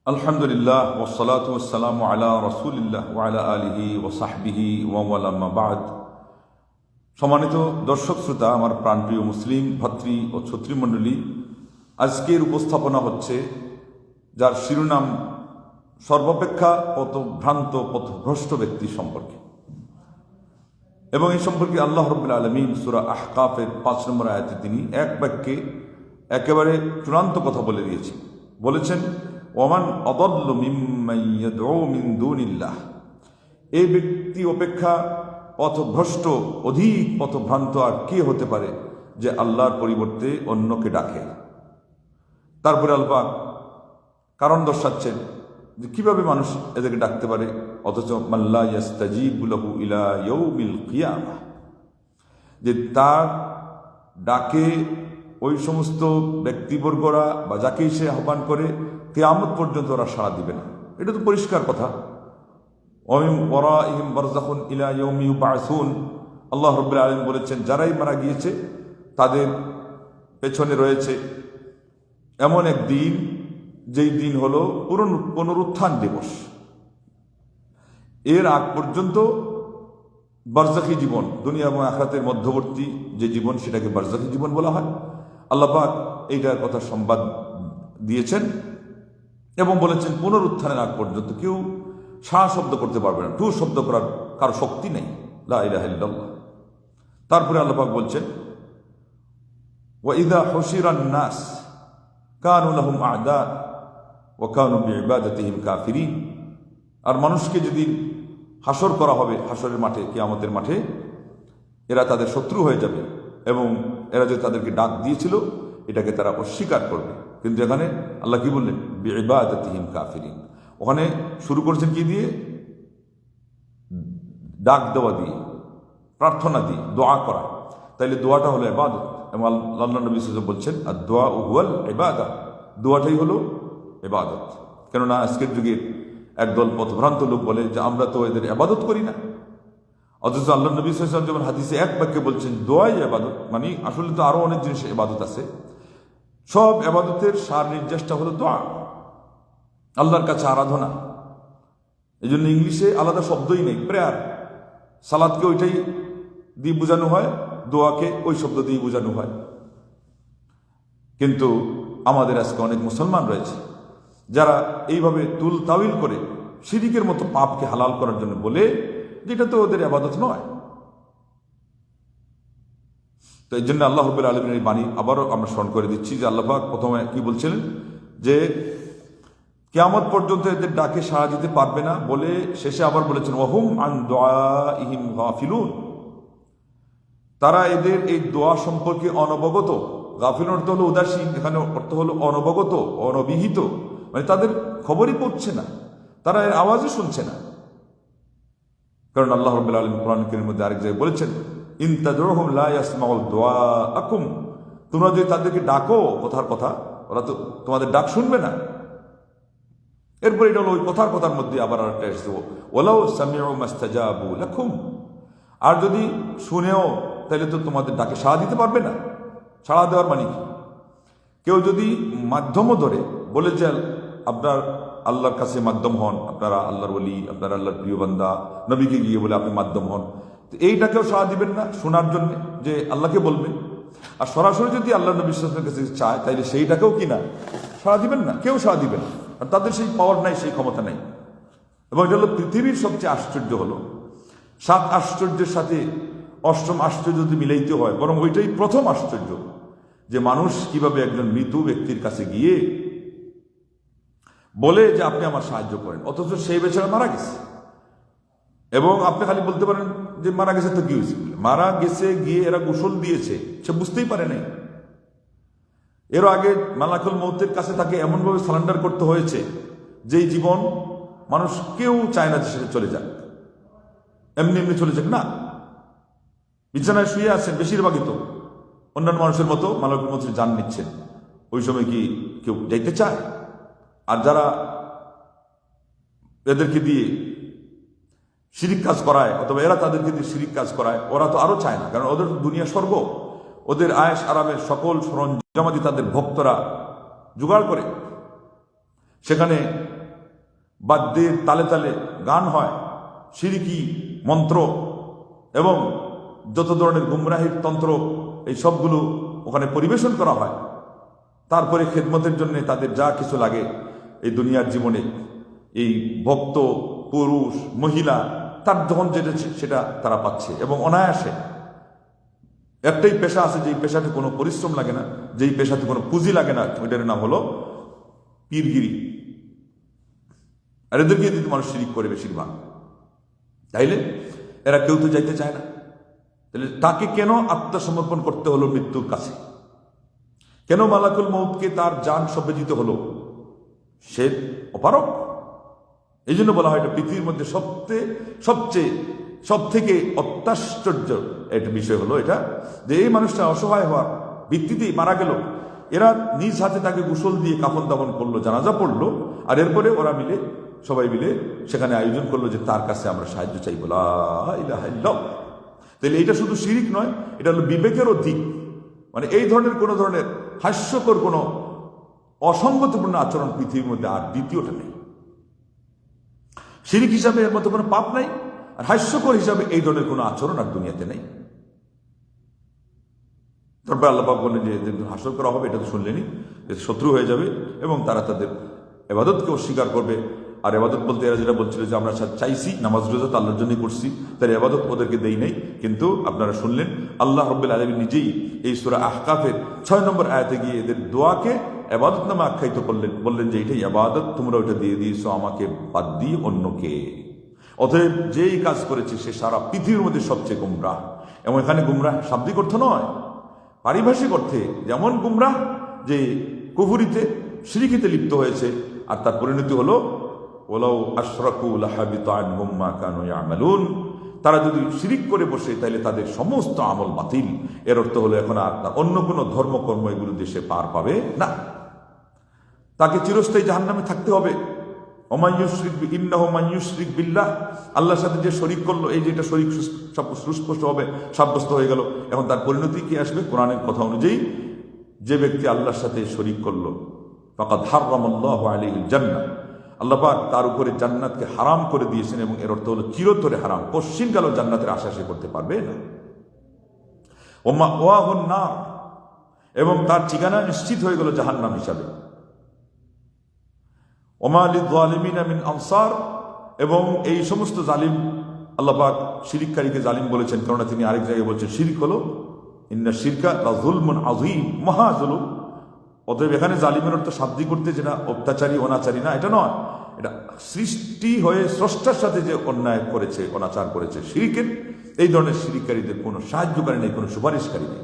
আলহামদুলিল্লাহ ওয়াসসালাতু ওয়াসসালামু আলা রাসূলিল্লাহ ওয়া আলা আলিহি ওয়া সাহবিহি ওয়া ওয়ালা আম্মা বা'দ। সম্মানিত দর্শক শ্রোতা, আমার প্রাণপ্রিয় মুসলিম ভাতৃ ও ছত্রীমণ্ডলী, আজকের উপস্থাপনা হচ্ছে যার শিরোনাম সর্বাপেক্ষা পথভ্রান্ত পথভ্রষ্ট ব্যক্তি সম্পর্কে, এবং এই সম্পর্কে আল্লাহ রাব্বুল আলামিন সূরা আহকাফের ৫ নম্বর আয়াতে তিনি এক বাক্যে একেবারে চূড়ান্ত কথা বলে দিয়েছেন। বলেছেন, ওমান আদাল্লু মিম্মান ইয়াদউ মিন দুনিল্লাহ। এই ব্যক্তি অপেক্ষা পথভ্রষ্ট, অধিক পথভ্রান্ত আর কে হতে পারে যে আল্লাহর পরিবর্তে অন্যকে ডাকে। তারপরে আল্লাহ কারণ দর্শাচ্ছেন যে কিভাবে মানুষ এদেরকে ডাকতে পারে, অথচ মাল্লা ইয়াস্তাজিবু লাহু ইলা ইয়াউমিল কিয়ামাহ, যে তার ডাকে ওই সমস্ত ব্যক্তিবর্গরা বা যাকেই সে আহ্বান করে কিয়ামত পর্যন্ত ওরা সাড়া দিবে না। এটা তো পরিষ্কার কথা। ওমিন ওয়ারাইহিম বারযাখুন ইলা ইয়াউমি ইউবআসুন। আল্লাহ রাব্বুল আলামিন বলেছেন, যারাই মারা গিয়েছে তাদের পেছনে রয়েছে এমন এক দিন, যেই দিন হলো পুনরুত্থান দিবস। এর আগ পর্যন্ত বারযাখী জীবন, দুনিয়া এবং আখিরাতের মধ্যবর্তী যে জীবন, সেটাকে বারযাখী জীবন বলা হয়। আল্লাহ পাক এইটার কথা সংবাদ দিয়েছেন এবং বলেছেন পুনরুত্থানের আগ পর্যন্ত কেউ সাড়া শব্দ করতে পারবে না, টু শব্দ করার কারো শক্তি নেই। লা ইলাহা ইল্লাল্লাহ। তারপরে আল্লাহ পাক বলছেন, ওয়া ইযা হুশিরান নাস কানু লাহুম আ'দা ওয়া কানু বিইবাদাতিহিম কাফিরিন। আর মানুষকে যদি হাসর করা হবে, হাসরের মাঠে, কিয়ামতের মাঠে, এরা তাদের শত্রু হয়ে যাবে এবং এরা যে তাদেরকে ডাক দিয়েছিল এটাকে তারা অস্বীকার করবে। কিন্তু এখানে আল্লাহ কি বললেন? বিইবাদাতিহিম কাফিরিন। ওখানে শুরু করেছেন কি দিয়ে? ডাক দেওয়া দিয়ে, প্রার্থনা দিয়ে, দোয়া করা। তাইলে দোয়াটা হলো ইবাদত, এবং আল্লাহ নবী সাল্লাল্লাহু আলাইহি ওয়াসাল্লাম বলছেন, আদ-দুআ হুয়াল ইবাদাহ, দোয়াটাই হলো ইবাদত। কেননা আজকের যুগে একদল পথভ্রান্ত লোক বলে যে আমরা তো এদের ইবাদত করি না, অথচ আল্লাহ নবী সাল্লাল্লাহু আলাইহি ওয়াসাল্লাম যেমন হাদিসে এক বাক্যে বলছেন দোয়াই ইবাদত, মানে আসলে তো আরো অনেক জিনিস ইবাদত আছে। সব ইবাদতের সার নির্যাসটা হলো দোয়া, আল্লাহর কাছে আরাধনা। এই জন্য ইংলিশে আলাদা শব্দই নেই, প্রেয়ার। সালাদকে ওইটাই দিয়ে বোঝানো হয়, দোয়াকে ওই শব্দ দিয়ে বোঝানো হয়। কিন্তু আমাদের আজকে অনেক মুসলমান রয়েছে যারা এইভাবে তুল তাবিল করে শিরিকের মতো পাপকে হালাল করার জন্য বলে যেটা তো ওদের ইবাদত নয়। তো এই জন্য আল্লাহ রাব্বুল আলামিনের এই বাণী আবারও আমরা স্মরণ করে দিচ্ছি যে আল্লাহ পাক প্রথমে কি বলছিলেন, যে কিয়ামত পর্যন্ত এদের ডাকে সাড়া দিতে পারবে না বলে শেষে আবার বলেছেন, ওয়াহুম আন দুআইহিম গাফিলুন। তারা এদের এই দোয়া সম্পর্কে অনবগত। গাফিলুন অর্থ হলো উদাসীন, এখানে অর্থ হলো অনবগত, অনবিহিত, মানে তাদের খবরই পড়ছে না, তারা এর আওয়াজই শুনছে না। কারণ আল্লাহ রাব্বুল আলামিন কোরআন কারীমের মধ্যে আরেক জায়গায় বলেছেন, ইন তাদউহুম লা ইয়াসমাউ দুআআকুম। তোমরা যদি তাদেরকে ডাকো কথার কথা, ওরা তো তোমাদের ডাক শুনবে না। এরপর এটা হলো ওই কথার মধ্যে আবার আরেকটা এসেছে, ওয়ালাউ সামিউ মাস্তাজাবু লাকুম। আর যদি শুনেও তাহলে তো তোমাদের ডাকে সাড়া দিতে পারবে না। সাড়া দেওয়ার মানে কি? কেউ যদি মাধ্যমও ধরে বলে যে আপনার আল্লাহর কাছে মাধ্যম হন, আপনারা আল্লাহর ওলি, আপনার আল্লাহর প্রিয় বান্দা, নবীকে গিয়ে বলে আপনি মাধ্যম হন, তো এইটাকেও সাড়া দিবেন না শোনার জন্য যে আল্লাহকে বলবেন। আর সরাসরি যদি আল্লাহ নবী সাল্লাল্লাহু আলাইহি ওয়াসাল্লামের কাছে চায় তাইলে সেইটাকেও কি না, সাড়া দিবেন না, কেউ সাড়া দিবে না। আর তাদের সেই পাওয়ার নাই, সেই ক্ষমতা নাই। এবং এটা হলো পৃথিবীর সবচেয়ে আশ্চর্য, হলো 7 আশ্চর্যের সাথে 8ম আশ্চর্য যদি মিলাইতে হয়, বরং ওইটাই প্রথম আশ্চর্য, যে মানুষ কিভাবে একজন মৃত ব্যক্তির কাছে গিয়ে বলে যে আপনি আমার সাহায্য করেন, অথচ সেই বেচারা মারা গেছে। এবং আপনি খালি বলতে পারেন যে মারা গেছে তো কি হয়েছে, মারা গেছে গিয়ে এরা গোসল দিয়েছে, সে বুঝতেই পারে নাই। এর আগে মালাকুল মউতের কাছে তাকে এমনভাবে সারেন্ডার করতে হয়েছে যেই জীবন মানুষ কেউ চায় না যে সেটা চলে যাক, এমনি এমনি চলে যাক না। বিছানায় শুয়ে আছেন বেশিরভাগই তো অন্যান্য মানুষের মতো মালাকুল মউতের জান নিচ্ছেন, ওই সময় কি কেউ যাইতে চায়? আর যারা এদেরকে দিয়ে শিরিক কাজ করায়, অথবা এরা তাদেরকে দিয়ে শিরিক কাজ করায়, ওরা তো আরো চায় না, কারণ ওদের দুনিয়া স্বর্গ, ওদের আয়েশ আরামের সকল সরঞ্জামাদি তাদের ভক্তরা জোগাড় করে। সেখানে বাদ্যের তালে তালে গান হয়, শিরকি মন্ত্র এবং যত ধরনের গুমরাহির তন্ত্র এই সবগুলো ওখানে পরিবেশন করা হয়। তারপরে খেদমতের জন্য তাদের যা কিছু লাগে এই দুনিয়ার জীবনে, এই ভক্ত পুরুষ মহিলা তার যখন যেটা সেটা তারা পাচ্ছে এবং অনায়াসে। একটাই পেশা আছে যেই পেশাতে কোনো পরিশ্রম লাগে না, যেই পেশাতে কোনো পুঁজি লাগে না, ওইটার নাম হলো পীরগিরি। আর এদেরকে যদি মানুষ শিরিক করে বেশিরভাগ, তাইলে এরা কেউ তো যাইতে চায় না। তাহলে তাকে কেন আত্মসমর্পণ করতে হলো মৃত্যুর কাছে? কেন মালাকুল মউতকে তার জান সঁপে দিতে হলো? সে অপারক। এই জন্য বলা হয় এটা পৃথিবীর মধ্যে সব থেকে অত্যাশ্চর্য একটা বিষয় হলো এটা, যে এই মানুষটা অসহায় হওয়ার ভিত্তিতেই মারা গেল। এরা নিজ হাতে তাকে গোসল দিয়ে কাফন দাফন করলো, জানাজা পড়লো, আর এরপরে ওরা সবাই মিলে সেখানে আয়োজন করলো যে তার কাছে আমরা সাহায্য চাইবো, লা ইলাহা ইল্লাল্লাহ। তাহলে এটা শুধু শিরিক নয়, এটা হলো বিবেকেরও দিক। মানে এই ধরনের কোনো ধরনের হাস্যকর কোনো অসঙ্গতিপূর্ণ আচরণ পৃথিবীর মধ্যে আর দ্বিতীয়টা নেই। শিরিক হিসাবে এর মধ্যে কোনো পাপ নাই, আর হাস্যকর হিসাবে এই ধরনের কোনো আচরণ আর দুনিয়াতে নেই। তারপরে আল্লাহ পাক বললেন যে হাসর করা হবে, এটা তো শুনলেনি, শত্রু হয়ে যাবে এবং তারা তাদের ইবাদতকে অস্বীকার করবে। আর ইবাদত বলতে এরা যেটা বলছিল যে আমরা চাইছি, নামাজ রোজা তো আল্লাহর জন্যই করছি, তার ইবাদত ওদেরকে দেই নাই। কিন্তু আপনারা শুনলেন আল্লাহ রাব্বুল আলামিন নিজেই এই সূরা আহকাফের 6 নম্বর আয়াতে গিয়ে এদের দোয়াকে ইবাদত নামে আখ্যায়িত করলেন, বললেন যে এটাই ইবাদত, তোমরা ওটা দিয়ে দিয়েছো আমাকে বাদ দিয়ে অন্যকে। অতএব যেই কাজ করেছে সে সারা পৃথিবীর মধ্যে সবচেয়ে গুমরাহ। এবং এখানে গুমরাহ শাব্দিক অর্থ নয়, পারিভাষিক অর্থে। যেমন গুমরাহ যে কুফরিতে শিরকিতে লিপ্ত হয়েছে, আর তার পরিণতি হলো ওয়ালাউ আশরাকু লাহাবিতা আনহুম মা কানু ইয়ামালুন। তারা যদি শিরিক করে বসে তাহলে তাদের সমস্ত আমল বাতিল। এর অর্থ হলো এখন আর অন্য কোনো ধর্মকর্ম এগুলো দেশে পার পাবে না, তাকে চিরস্থায়ী জাহান্নামে থাকতে হবে। ইন্নাহু মান ইউশরিক বিল্লাহ, আল্লাহর সাথে যে শরীক করলো, এই যে এটা শরীক সুস্পষ্ট হবে সাব্যস্ত হয়ে গেল। এখন তার পরিণতি কি আসবে? কোরআনের কথা অনুযায়ী যে ব্যক্তি আল্লাহর সাথে শরীক করলো, ফাকাদ হাররামাল্লাহু আলাইহিল জান্নাহ, আল্লাহ পাক তার উপরে জান্নাতকে হারাম করে দিয়েছেন। এবং এর অর্থ হলো চিরতরে হারাম, পশ্চিমকালেও জান্নাতের আশা সে করতে পারবে না। ওয়া মাওয়াহুন নার, এবং তার ঠিকানা নিশ্চিত হয়ে গেল জাহান্নাম হিসাবে। ওমা লিয-যালিমিনা মিন আনসার, এবং এই সমস্ত জালিম, আল্লাহ পাক শিরিককারীকে জালিম বলেছেন, কারণ তিনি আরেক জায়গায় বলছেন শিরক হলো ইন্না শিরকা লাযুলমুন আযীম, মহা জুলুম। অতএব এখানে জালিমের অর্থ শাব্দিক করতে যেটা অত্যাচারী অনাচারী না, এটা নয়। এটা সৃষ্টি হয়ে স্রষ্টার সাথে যে অন্যায় করেছে, অনাচার করেছে শিরিকের, এই ধরনের শিরিককারীদের কোনো সাহায্যকারী নেই, কোনো সুপারিশকারী নেই।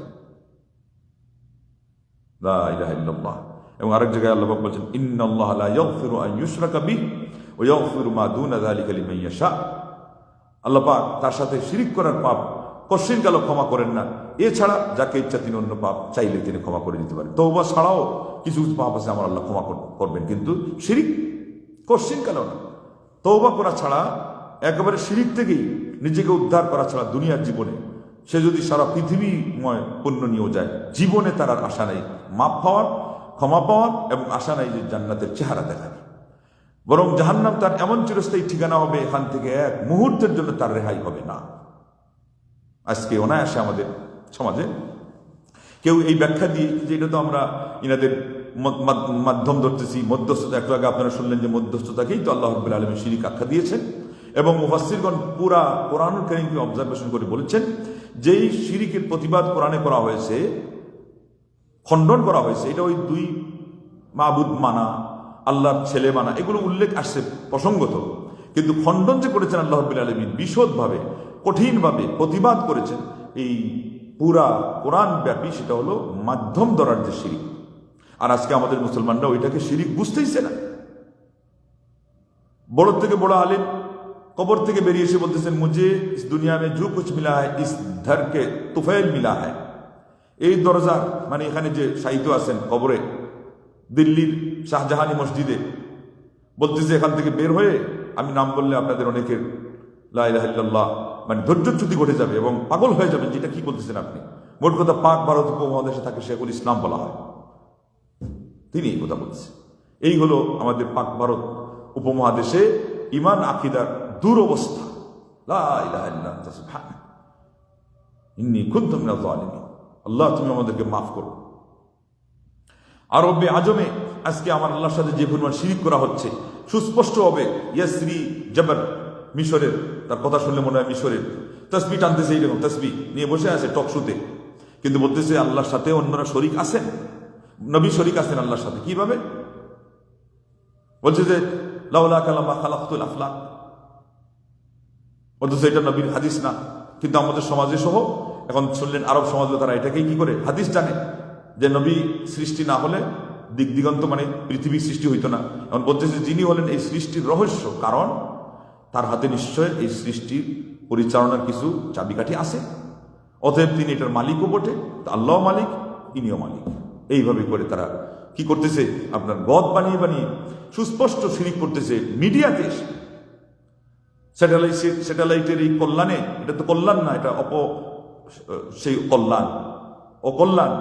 লা ইলাহা ইল্লাল্লাহ। এবং আরেক জায়গায় আল্লাহ পাক বলেছেন ইন্নাল্লাহা লা ইয়াগফিরু আন ইউশরাকা বিহি ওয়া ইয়াগফিরু মা দুনা যালিকা লিমান ইয়াশা। আল্লাহ পাক তার সাথে শিরিক করার পাপ কশ্চিনকালও ক্ষমা করেন না, এছাড়া যাকে ইচ্ছা তিনি অন্য পাপ চাইলে তিনি ক্ষমা করে দিতে পারেন। তওবা ছাড়াও কিছু পাপ আছে আমার আল্লাহ ক্ষমা করবেন, কিন্তু শিরিক কশ্চিনকালও না। তওবা করা ছাড়া, একেবারে শিরিক থেকেই নিজেকে উদ্ধার করা ছাড়া দুনিয়ার জীবনে সে যদি সারা পৃথিবীময় পুণ্য নিয়েও যায়, জীবনে তার আর আশা নেই মাপ পাওয়ার, ক্ষমা পাওয়ার, এবং আশা নাই যে জান্নাতের চেহারা দেখার। বরং জাহান্নাম তার এমন চিরস্থায়ী ঠিকানা হবে, এখান থেকে এক মুহূর্তের জন্য তার রেহাই হবে না। আজকে অনায়াসে আমাদের সমাজে কেউ এই ব্যাখ্যা দিয়ে, যে এটা তো আমরা ইনাদের মাধ্যম ধরতেছি, মধ্যস্থতা। একটু আগে আপনারা শুনলেন যে মধ্যস্থতাকেই তো আল্লাহ রাব্বুল আলামিন শিরিক আখ্যা দিয়েছেন। এবং মুফাসসিরগণ পুরা কোরআনুল কারীমকে অবজারভেশন করে বলেছেন, যেই শিরিকের প্রতিবাদ কোরআনে করা হয়েছে, খণ্ডন করা হয়েছে, এটা ওই দুই মাবুদ মানা, আল্লাহর ছেলে মানা, এগুলো উল্লেখ আসছে প্রসঙ্গত। কিন্তু খণ্ডন যে করেছেন আল্লাহ রাব্বুল আলামিন বিশদভাবে, কঠিনভাবে প্রতিবাদ করেছেন এই পুরা কোরআন ব্যাপী, সেটা হলো মাধ্যম ধরার যে শিরিক। আর আজকে আমাদের মুসলমানরা ওইটাকে শিরিক বুঝতেইছে না। বড় থেকে বড় আলেম কবর থেকে বেরিয়ে এসে বলতেছেন, মুঝে ইস দুনিয়া মে জো কুছ মিলা হ্যায় ইস ধর কে তুফাইল মিলা হ্যায়। এই দরজার, মানে এখানে যে সাহিত্য আছেন কবরে, দিল্লির শাহজাহানি মসজিদে, বলতেছে এখান থেকে বের হয়ে আমি নাম বললে আপনাদের অনেকের লা ইলাহা ইল্লাল্লাহ মানে ধৈর্যচ্যুতি ঘটে যাবে এবং পাগল হয়ে যাবেন, যেটা কি বলতেছেন আপনি। মোট কথা পাক ভারত উপমহাদেশে তাকে শেখুল ইসলাম বলা হয়, তিনি এই কথা বলছেন। এই হলো আমাদের পাক ভারত উপমহাদেশে ইমান আকিদার দুরবস্থা। লা ইলাহা ইল্লা আনতা সুবহানাক ইন্নী কুনতু মিনাজ জালিমিন। আল্লাহ তুমি আমাদেরকে মাফ করো। আরবে আজমে আজকে আমার আল্লাহর সাথে যে পরিমাণ শিরিক করা হচ্ছে সুস্পষ্ট হবে। ইয়াসরি জবর মিশরের, তার কথা শুনলে মনে হয় মিশরের তসবি টানতেছে, এইরকম তসবি নিয়ে বসে আছে টক শুতে, কিন্তু বলতেছে আল্লাহর সাথে অন্যরা শরিক আছেন, নবী শরিক আছেন আল্লাহর সাথে। কিভাবে বলছে যে লাউলা কালামা খালাকতুল আফলাক, অথচ এটা নবীর হাদিস না। কিন্তু আমাদের সমাজে সহ এখন শুনলেন আরব সমাজে তারা এটাকেই কি করে হাদিস জানে যে নবী সৃষ্টি না হলে দিক দিগন্ত মানে পৃথিবীর সৃষ্টি হইতো না। এখন বলতেছে যিনি হলেন এই সৃষ্টির রহস্য, কারণ তার হাতে নিশ্চয় এই সৃষ্টির পরিচালনার কিছু চাবিকাঠি আছে, অতএব তিনি এটার মালিকও বটে, আল্লাহ মালিক, ইনিও মালিক। এইভাবে করে তারা কি করতেছে, আপনার গদ বানিয়ে বানিয়ে সুস্পষ্ট শিরিক করতেছে। মিডিয়াতে স্যাটেলাইটের এই কল্যাণে, এটা তো কল্যাণ না, এটা সেই কল্যাণ অকল্যাণ,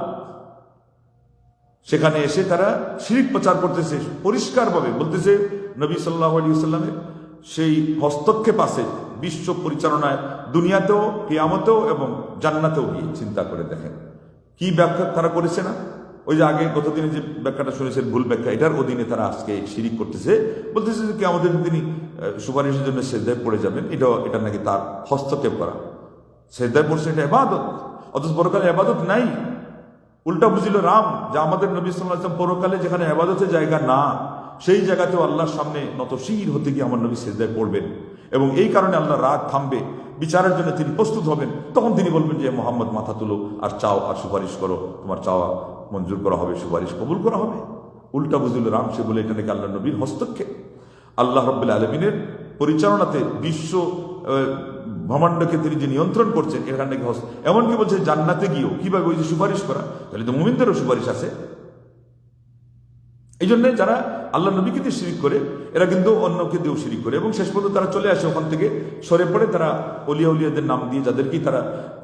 সেখানে এসে তারা শিরিক প্রচার করতেছে পরিষ্কারভাবে। বলতেছে নবী সাল্লাল্লাহু আলাইহি ওয়াসাল্লামের সেই হস্তক্ষেপ আছে বিশ্ব পরিচালনায়, দুনিয়াতেও, কিয়ামতেও এবং জান্নাতেও গিয়ে। চিন্তা করে দেখেন কি ব্যাখ্যা তারা করেছে না। ওই যে আগে গতদিনে যে ব্যাখ্যাটা শুনেছেন ভুল ব্যাখ্যা, এটার অধীনে তারা আজকে শিরিক করতেছে। বলতেছে যে কিয়ামতের দিন তিনি সুপারিশের জন্য সেজদায় পড়ে যাবেন, এটা নাকি তার হস্তক্ষেপ করা। সেজদায় পড়ছে এটা ইবাদত, অথচ পরকালে ইবাদত নাই। উল্টা বুঝিল রাম যে আমাদের নবী সাল্লাল্লাহু আলাইহি ওয়াসাল্লাম পরকালে যেখানে ইবাদতের জায়গা না, সেই জায়গাতেও আল্লাহর সামনে নতশির হতে গিয়ে আমার নবী সেজদায় পড়বেন, এবং এই কারণে আল্লাহ রাগ থামবে, বিচারের জন্য তিনি প্রস্তুত হবেন। তখন তিনি বলবেন যে মোহাম্মদ মাথা তুলো আর চাও, আর সুপারিশ করো, তোমার চাওয়া মঞ্জুর করা হবে, সুপারিশ কবুল করা হবে। উল্টা বুঝিল রাম সে বলে এটা নাকি আল্লাহ নবীর হস্তক্ষেপ। আল্লাহ রাব্বুল আলামিনের পরিচালনাতে বিশ্ব ব্রহ্মাণ্ডকে তিনি যে নিয়ন্ত্রণ করছেন, এখান থেকে এমনকি বলছে জান্নাতে গিয়েও কিভাবে ওই যে সুপারিশ করা, তাহলে তো মুমিনদেরও সুপারিশ আছে। এই জন্য যারা আল্লাহ নবীকে দিয়ে শিরিক করে, এরা কিন্তু অন্যকে দিয়েও শিরিক করে, এবং শেষ পর্যন্ত তারা চলে আসে ওখান থেকে, সরে পড়ে তারা অলিয়া উলিয়াদের নাম দিয়ে যাদেরকেই তারা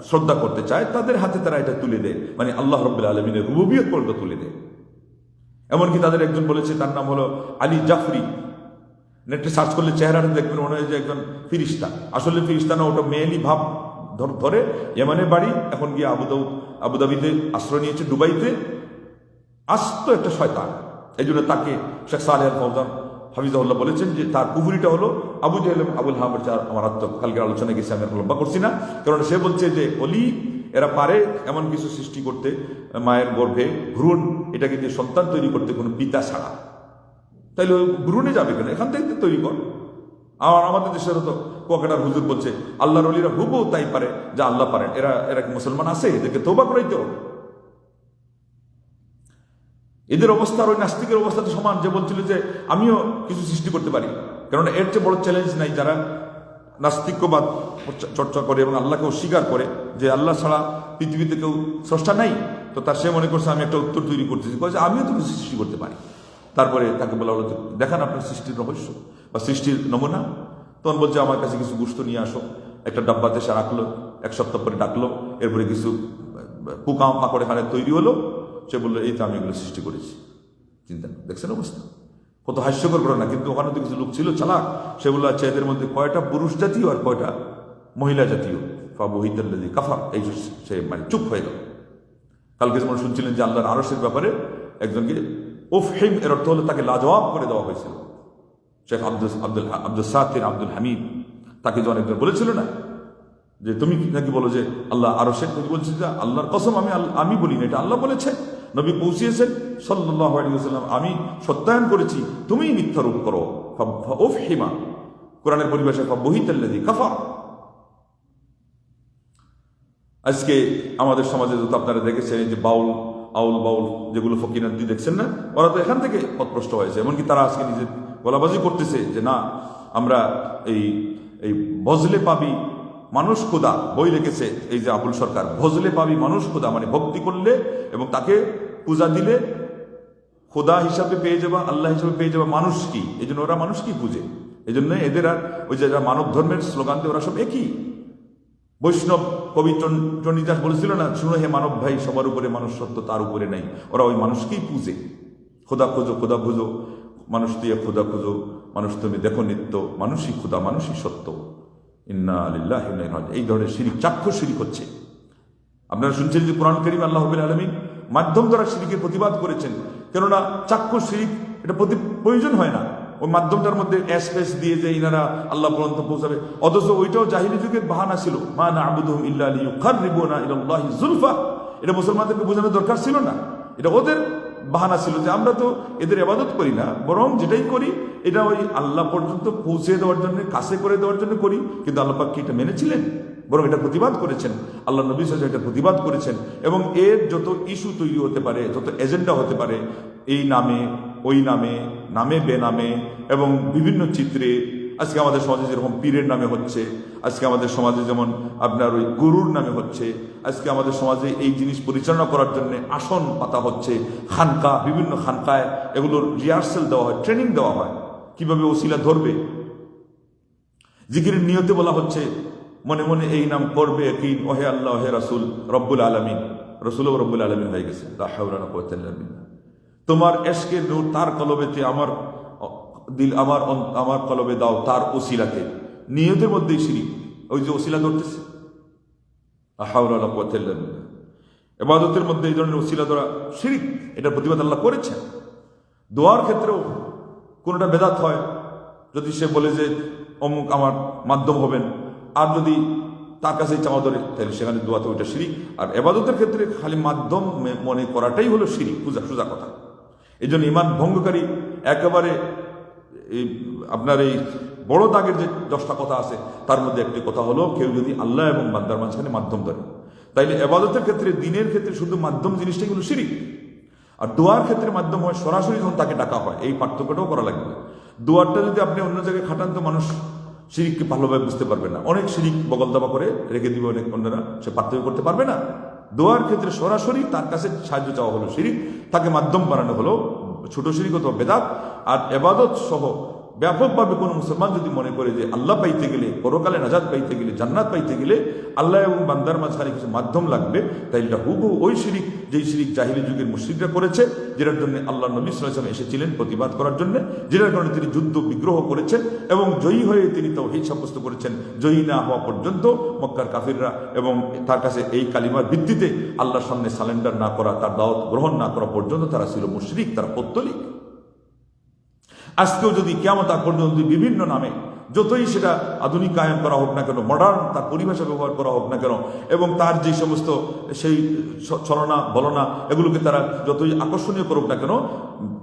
শ্রদ্ধা করতে চায় তাদের হাতে তারা এটা তুলে দেয়, মানে আল্লাহ রাব্বুল আলামিনের রুবুবিয়ত পর্যন্ত তুলে দেয়। এমনকি তাদের একজন বলেছে, তার নাম হলো আলী জাফরি। নেটে সার্চ করলে চেহারাটা দেখবেন মনে হয় যে একজন ফিরিস্তা, আসলে ফিরিস্তা না, ওটা মেয়েলি ভাব ধরে। ইয়েমেনের বাড়ি, এখন গিয়ে আবুধাবিতে আশ্রয় নিয়েছে, দুবাইতে। আস্ত একটা শয়তান। এই জন্য তাকে শেখ সালেহ আল ফৌজান হাফিজাহুল্লাহ বলেছেন যে তার কুফরিটা হলো আবু জাহেল আবুল হামের চার মারাত্মক। কালকের আলোচনায় গেছি, আমি লম্বা করছি না, কারণ সে বলছে যে অলি এরা পারে এমন কিছু সৃষ্টি করতে, মায়ের গর্ভে ভ্রূণ, এটাকে দিয়ে সন্তান তৈরি করতে কোনো পিতা ছাড়া। তাইলে ভ্রূণে যাবে কেন, এখান থেকে তৈরি কর। আর আমাদের দেশের তো কুয়াকাটার হুজুর বলছে আল্লাহর অলিরা হুবহু তাই পারে যা আল্লাহ পারেন। এরা কি মুসলমান আছে? এদেরকে তওবা করাইতে হবে। এদের অবস্থা আর ওই নাস্তিকের অবস্থা তো সমান, যে বলছিল যে আমিও কিছু সৃষ্টি করতে পারি। কারণ এর চেয়ে বড় চ্যালেঞ্জ নাই যারা নাস্তিক্যবাদ চর্চা করে এবং আল্লাহকে অস্বীকার করে যে আল্লাহ ছাড়া পৃথিবীতে কেউ স্রষ্টা নাই। তো তার সে মনে করছে আমি একটা উত্তর তৈরি করতেছি, যে আমিও তো কিছু সৃষ্টি করতে পারি। তারপরে তাকে বলা হলো দেখান আপনার সৃষ্টির রহস্য বা সৃষ্টির নমুনা। তখন বলছে আমার কাছে কিছু গোশত নিয়ে আসো। একটা ডাব্বাতে সে রাখলো, এক সপ্তাহ পরে ডাকলো, এরপরে কিছু পোকা মাকড় এখানে তৈরি হলো। সে বললো এই তো আমি এগুলো সৃষ্টি করেছি। চিন্তা দেখছেন অবস্থা কত হাস্যকর ঘটনা। কিন্তু ওখানে তো কিছু লোক ছিল চালাক, সে বললো আচ্ছা এদের মধ্যে কয়টা পুরুষ জাতীয় আর কয়টা মহিলা জাতীয়, ফাবুহিতাল্লাযী কাফার। এই সে মানে চুপ হয়ে গেল। কালকে যেমন শুনছিলেন যে আল্লাহর আরশের ব্যাপারে একজনকে উফহিম, এর অর্থ হলো তাকে লাজবাব করে দেওয়া হয়েছিল। শেখ আব্দুল সাত্তির আব্দুল হামিদ, তাকে যে অনেকজন বলেছিল না যে তুমি নাকি বলো যে আল্লাহ আরশের, বলছে যে আল্লাহর কসম আমি বলি না, এটা আল্লাহ বলেছে, নবী পৌঁছিয়েছেন সাল্লাল্লাহু আলাইহি ওয়াসাল্লাম, আমি সত্যায়ন করেছি, তুমি মিথ্যা রূপ করো। উফহিমা কোরআনের পরিভাষায় ফাবুহিতাল্লাযী কাফার। আজকে আমাদের সমাজে যত আপনারা দেখেছেন যে আউল বাউল যেগুলো ফকিরান্তি দেখছেন না, ওরা তো এখান থেকে পথভ্রষ্ট হয়েছে। এমনকি তারা আজকে নিজের গলাবাজি করতেছে যে না আমরা এই বজলে পাবি মানুষ খোদা, বই লিখেছে এই যে আবুল সরকার, ভজলে পাবি মানুষ খোদা, মানে ভক্তি করলে এবং তাকে পূজা দিলে খোদা হিসাবে পেয়ে যাবা, আল্লাহ হিসাবে পেয়ে যাবা মানুষ কি। এই জন্য ওরা মানুষ কি পুজে। এই জন্য এদের আর ওই যে মানব ধর্মের স্লোগান দিয়ে ওরা সব একই। বৈষ্ণব কবি চণ্ডীদাস বলেছিল না, শুনো হে মানব ভাই, সবার উপরে মানুষ সত্য, তার উপরে নাই। ওরা ওই মানুষকেই পুজে, খোদা খোঁজো খোদা ভুজো। মানুষ দিয়ে ক্ষুদা খুঁজো, মানুষ তুমি দেখো নিত্য, মানুষই ক্ষুদা, মানুষই সত্য, ইন্না লিল্লাহি ওয়া ইন্না ইলাইহি রাজিউন। এই ধরনের শিরিক, চাক্ষুষ শিরিক হচ্ছে। আপনারা শুনছেন যে কোরআন কারীম আল্লাহ রাব্বুল আলামিন মাধ্যম দ্বারা শিরিকের প্রতিবাদ করেছেন, কেননা চাক্ষুষ শিরিক এটা প্রয়োজন হয় না। ওই মাধ্যমটার মধ্যে স্পেস দিয়ে যে ইনারা আল্লাহ পর্যন্ত পৌঁছাবে, অথচ ওইটাও জাহিলি যুগের বাহানা ছিল। মা না'বুদুহুম ইল্লা লিয়ুকাররিবুনা ইলাল্লাহি যুলফা, এটা মুসলমানদেরকে বোঝানোর দরকার ছিল না। এটা ওদের বাহানা ছিল যে আমরা তো এদের ইবাদত করি না, বরং যেটাই করি এটা ওই আল্লাহ পর্যন্ত পৌঁছে দেওয়ার জন্য, কাছে করে দেওয়ার জন্য করি। কিন্তু আল্লাহ পাক কি এটা মেনেছিলেন? বরং এটা প্রতিবাদ করেছেন। আল্লাহ নবী সাল্লাল্লাহু আলাইহি ওয়াসাল্লাম এটা প্রতিবাদ করেছেন। এবং এর যত ইস্যু তৈরি হতে পারে, যত এজেন্ডা হতে পারে, এই নামে ওই নামে, নামে বেনামে এবং বিভিন্ন চিত্রে, আজকে আমাদের সমাজে যেরকম পীরের নামে হচ্ছে, আজকে আমাদের সমাজে যেমন আপনার ওই গুরুর নামে হচ্ছে, আজকে আমাদের সমাজে এই জিনিস পরিচালনা করার জন্য আসন পাতা হচ্ছে, খানকা, বিভিন্ন খানকায় এগুলোর রিহার্সাল দেওয়া হয়, ট্রেনিং দেওয়া হয় কিভাবে ওসিলা ধরবে। জিকিরের নিয়তে বলা হচ্ছে মনে মনে এই নাম করবে ইয়াকিন, ওহে আল্লাহ, ওহে রাসূল, রব্বুল আলামিন, রাসূলও রব্বুল আলামিন হয়ে গেছে। লা হাওলা ওয়ালা কুওয়াতা ইল্লা বিল্লাহ। তোমার এশকের নূর তার কলবেতে, আমার দিল, আমার কলবে দাও তার ওসিলাতে। নিয়তের মধ্যেই শিরিক, ওই যে ওসিলা ধরতেছে। লা হাওলা ওয়ালা কুওয়াতা ইল্লা বিল্লাহ। ইবাদতের মধ্যে এই ধরনের ওসিলা ধরা শিরিক, এটা প্রতিবাদ আল্লাহ করেছেন। দোয়ার ক্ষেত্রেও কোনটা বেদাত হয়, যদি সে বলে যে অমুক আমার মাধ্যম হবেন, আর যদি তার কাছে চাওয়া ধরে, তাহলে সেখানে দোয়াতে ওইটা শিরিক। আর ইবাদতের ক্ষেত্রে খালি মাধ্যম মনে করাটাই হলো শিরিক, সোজা কথা। এই জন্য ইমান ভঙ্গকারী একেবারে আপনার এই বড় দাগের যে 10টা কথা আছে, তার মধ্যে একটি কথা হলো, কেউ যদি আল্লাহ এবং বান্দার মাঝখানে মাধ্যম ধরে, তাইলে ইবাদতের ক্ষেত্রে, দিনের ক্ষেত্রে শুধু মাধ্যম জিনিসটাই হলো শিরিক। আর দোয়ার ক্ষেত্রে মাধ্যম হয় সরাসরি যখন তাকে ডাকা হয়, এই পার্থক্যটাও করা লাগবে। দোয়ারটা যদি আপনি অন্য জায়গায় খাটান, তো মানুষ শিরিককে ভালোভাবে বুঝতে পারবে না। অনেক শিরিক বগল দাবা করে রেখে দিবে অনেক অন্যরা, সে পার্থক্য করতে পারবে না। দোয়ার ক্ষেত্রে সরাসরি তার কাছে সাহায্য চাওয়া হলো শিরিক, তাকে মাধ্যম বানানো হলো ছোট শিরিক অথবা বেদাত। আর ইবাদত সহ ব্যাপকভাবে কোনো মুসলমান যদি মনে করে যে আল্লাহ পাইতে গেলে, পরকালে নাজাত পাইতে গেলে, জান্নাত পাইতে গেলে আল্লাহ এবং বান্দার মাঝখানে কিছু মাধ্যম লাগবে, তাই এটা হুবহু ওই শিরিক, যেই শিরিক জাহিলি যুগের মুশরিকরা করেছে, যেটার জন্য আল্লাহ নবী সাল্লাল্লাহু আলাইহি ওয়াসাল্লাম এসেছিলেন প্রতিবাদ করার জন্য, যেটার কারণে তিনি যুদ্ধ বিগ্রহ করেছেন এবং জয়ী হয়ে তিনি তাওহীদ সাব্যস্ত করেছেন। জয়ী না হওয়া পর্যন্ত মক্কার কাফিররা এবং তার কাছে এই কালিমার ভিত্তিতে আল্লাহর সামনে সারেন্ডার না করা, তার দাওয়াত গ্রহণ না করা পর্যন্ত তারা ছিল মুশরিক, তারা পৌত্তলিক। আজকেও যদি কিয়ামত আগ পর্যন্ত বিভিন্ন নামে, যতই সেটা আধুনিক কায়েম করা হোক না কেন, মডার্ন তার পরিভাষা ব্যবহার করা হোক না কেন, এবং তার যে সমস্ত সেই ছলনা বলনা, এগুলোকে তারা যতই আকর্ষণীয় করুক না কেন,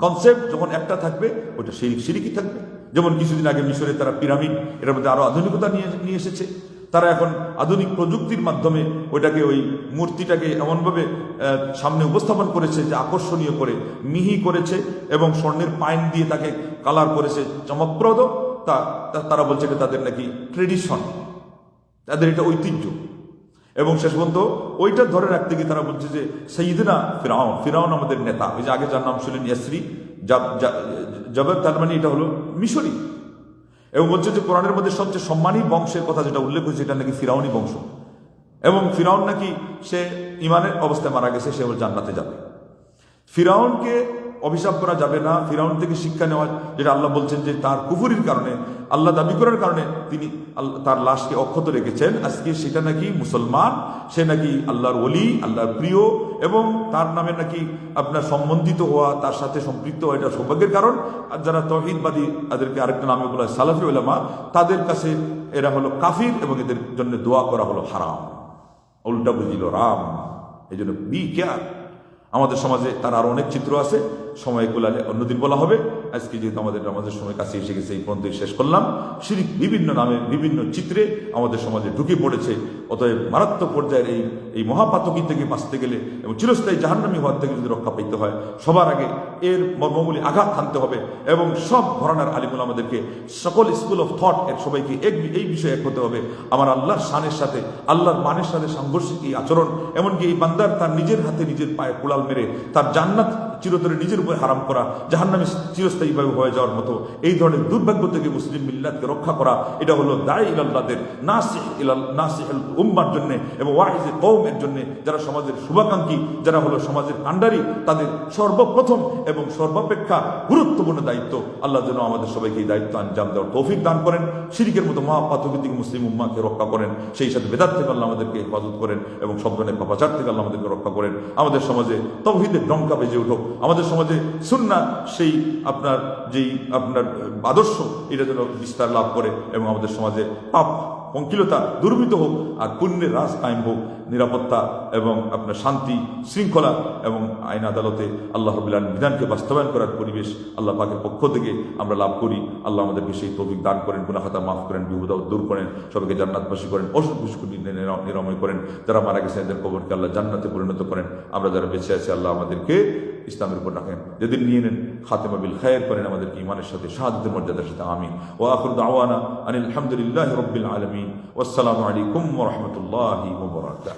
কনসেপ্ট যখন একটা থাকবে, ওটা শিরিকই থাকবে। যেমন কিছুদিন আগে মিশরে তারা পিরামিড, এটার মধ্যে আরো আধুনিকতা নিয়ে এসেছে। তারা এখন আধুনিক প্রযুক্তির মাধ্যমে ওইটাকে, ওই মূর্তিটাকে এমনভাবে সামনে উপস্থাপন করেছে যে আকর্ষণীয় করে মিহি করেছে, এবং স্বর্ণের পাইন দিয়ে তাকে কালার করেছে চমকপ্রদ। তারা বলছে যে তাদের নাকি ট্রেডিশন, তাদের এটা ঐতিহ্য। এবং শেষ পর্যন্ত ওইটা ধরে রাখতে গিয়ে তারা বলছে যে সাইয়্যিদনা ফিরাউন আমাদের নেতা। ওই যে আগে যার নাম ছিলেন ইয়াসরি জাবের, তার মানে এটা হলো মিশরি। এবং বলছে যে কোরআনের মধ্যে সবচেয়ে সম্মানী বংশের কথা যেটা উল্লেখ হয়েছে, এটা নাকি ফিরাউনি বংশ, এবং ফিরাউন নাকি সে ইমানের অবস্থায় মারা গেছে, সে জান্নাতে যাবে। ফিরাউনকে অভিশাপ করা যাবে না, ফিরাউন থেকে শিক্ষা নেওয়া, যেটা আল্লাহ বলছেন যে তার কুফরির কারণে, আল্লাহ দাবি করার কারণে তিনি তার লাশকে অক্ষত রেখেছেন, আজকে সেটা নাকি মুসলমান, সে নাকি আল্লাহর ওলি, আল্লাহর প্রিয়, এবং তার নামে নাকি আপনার সম্বন্ধিত হওয়া, তার সাথে সম্পৃক্ত হওয়া, এটা সৌভাগ্যের কারণ। আর যারা তৌহিদবাদী, তাদেরকে আরেকটা নামে বলা হয় সালাফি উলামা, তাদের কাছে এরা হলো কাফির, এবং এদের জন্য দোয়া করা হলো হারাম, উল্টা বুঝিল রাম। এই জন্য বি কেয়ার। আমাদের সমাজে তার আরো অনেক চিত্র আছে, সময় কুলালে অন্যদিন বলা হবে। আজকে যেহেতু আমাদের সময় কাছে এসে গেছে, এই পর্যন্তই শেষ করলাম। শিরিক বিভিন্ন নামে, বিভিন্ন চিত্রে আমাদের সমাজে ঢুকে পড়েছে। অতএব মারাত্মক পর্যায়ের এই মহাপাতকী থেকে বাঁচতে গেলে এবং চিরস্থায়ী জাহান্নামী হওয়ার থেকে যদি রক্ষা পেতে হয়, সবার আগে এর মর্মমূলে আঘাত হানতে হবে, এবং সব ঘরানার আলিমুল আমাদেরকে, সকল স্কুল অফ থট এর সবাইকে এই বিষয়ে এক হতে হবে। আমার আল্লাহর শানের সাথে, আল্লাহর মানের সাথে সাংঘর্ষিক এই আচরণ, এমনকি এই বান্দার তার নিজের হাতে নিজের পায়ে কুড়াল মেরে তার জান্নাত চিরতরে নিজের উপরে হারাম করা, জাহান্নামে চিরস্থায়ীভাবে হয়ে যাওয়ার মতো এই ধরনের দুর্ভাগ্য থেকে মুসলিম মিল্লাতকে রক্ষা করা, এটা হলো দাঈ ইলাল্লাহদের নাসিহ উম্মার জন্য এবং ওয়াইজে কওমের জন্য, যারা সমাজের শুভাকাঙ্ক্ষী, যারা হলো সমাজের কাণ্ডারি, তাদের সর্বপ্রথম এবং সর্বাপেক্ষা গুরুত্বপূর্ণ দায়িত্ব। আল্লাহ যেন আমাদের সবাইকে এই দায়িত্ব আঞ্জাম দেওয়ার তৌফিক দান করেন, শিরকের মতো মহাপাতকী থেকে মুসলিম উম্মাকে রক্ষা করেন, সেই সাথে বেদাত থেকে আল্লাহ আমাদেরকে হেফাজত করেন এবং সব ধরনের পাপাচার থেকে আল্লাহ আমাদেরকে রক্ষা করেন। আমাদের সমাজে তাওহীদের ডঙ্কা বেজে উঠুক, আমাদের সমাজে সুন্নাহ সেই আপনার যেই আপনার আদর্শ এটা যেন বিস্তার লাভ করে এবং আমাদের সমাজে পাপ পঙ্কিলতা দুর্বৃত হোক আর পুণ্যের রাজ কায়েম হোক, নিরাপত্তা এবং আপনার শান্তি শৃঙ্খলা এবং আইন আদালতে আল্লাহ রাব্বুল আলামিনের বিধানকে বাস্তবায়ন করার পরিবেশ আল্লাহ পাকের পক্ষ থেকে আমরা লাভ করি। আল্লাহ আমাদেরকে সেই তৌফিক দান করেন, গুনাহ খাতা মাফ করেন, বিপদ দূর করেন, সবাইকে জান্নাতবাসী করেন, অসুখ বিসুখ নিরাময় করেন। যারা মারা গেছেন এদের কবরকে আল্লাহ জান্নাতে পরিণত করেন। আমরা যারা বেঁচে আছি আল্লাহ আমাদেরকে ইসলামের উপর রাখেন, যেদিন নিয়ে নেন খাতেমা বিল খায়র করেন, আমাদেরকে ঈমানের সাথে শাহাদাতের মর্যাদার সাথে। আমিন। ওয়া আখিরু দাওয়ানা আনিল হামদুলিল্লাহি রাব্বিল আলামিন। ওয়াসসালামু আলাইকুম ওয়া রাহমাতুল্লাহি ওয়া বারাকাতুহু।